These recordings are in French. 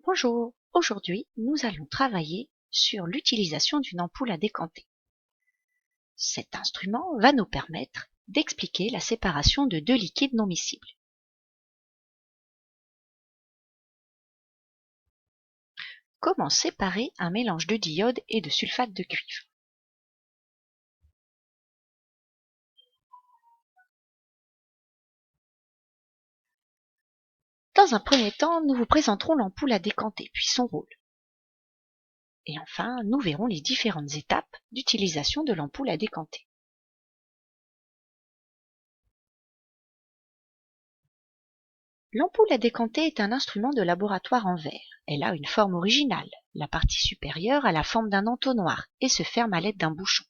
Bonjour, aujourd'hui nous allons travailler sur l'utilisation d'une ampoule à décanter. Cet instrument va nous permettre d'expliquer la séparation de deux liquides non miscibles. Comment séparer un mélange de diode et de sulfate de cuivre? Dans un premier temps, nous vous présenterons l'ampoule à décanter, puis son rôle. Et enfin, nous verrons les différentes étapes d'utilisation de l'ampoule à décanter. L'ampoule à décanter est un instrument de laboratoire en verre. Elle a une forme originale. La partie supérieure a la forme d'un entonnoir et se ferme à l'aide d'un bouchon.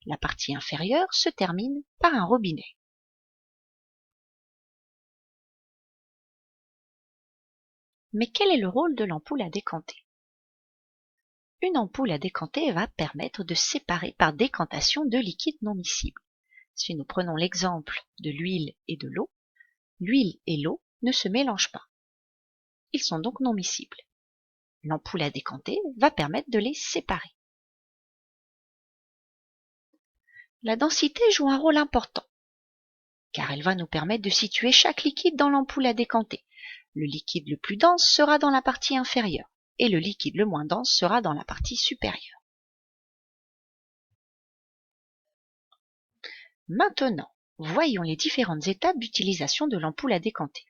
La partie inférieure se termine par un robinet. Mais quel est le rôle de l'ampoule à décanter? Une ampoule à décanter va permettre de séparer par décantation deux liquides non miscibles. Si nous prenons l'exemple de l'huile et de l'eau, l'huile et l'eau ne se mélangent pas. Ils sont donc non miscibles. L'ampoule à décanter va permettre de les séparer. La densité joue un rôle important, car elle va nous permettre de situer chaque liquide dans l'ampoule à décanter. Le liquide le plus dense sera dans la partie inférieure et le liquide le moins dense sera dans la partie supérieure. Maintenant, voyons les différentes étapes d'utilisation de l'ampoule à décanter.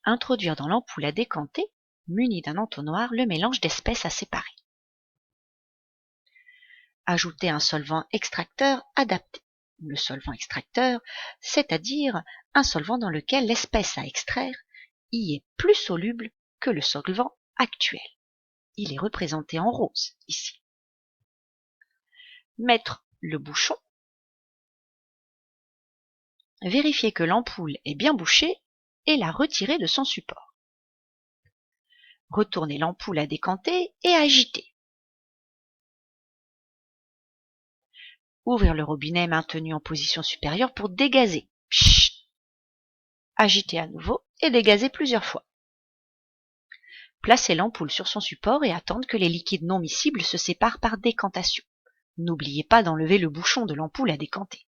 Introduire dans l'ampoule à décanter, munie d'un entonnoir, le mélange d'espèces à séparer. Ajouter un solvant extracteur adapté. Le solvant extracteur, c'est-à-dire un solvant dans lequel l'espèce à extraire y est plus soluble que le solvant actuel. Il est représenté en rose ici. Mettre le bouchon. Vérifier que l'ampoule est bien bouchée et la retirer de son support. Retourner l'ampoule à décanter et agiter. Ouvrir le robinet maintenu en position supérieure pour dégazer. Psst. Agiter à nouveau et dégazer plusieurs fois. Placer l'ampoule sur son support et attendre que les liquides non miscibles se séparent par décantation. N'oubliez pas d'enlever le bouchon de l'ampoule à décanter.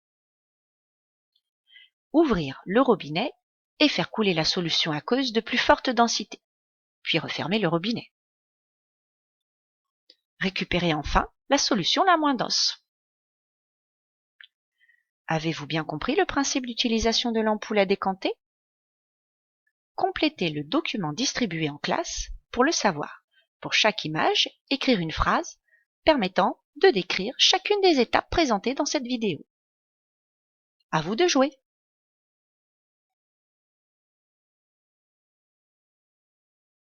Ouvrir le robinet et faire couler la solution aqueuse de plus forte densité, puis refermer le robinet. Récupérez enfin la solution la moins dense. Avez-vous bien compris le principe d'utilisation de l'ampoule à décanter? Complétez le document distribué en classe pour le savoir. Pour chaque image, écrire une phrase permettant de décrire chacune des étapes présentées dans cette vidéo. À vous de jouer!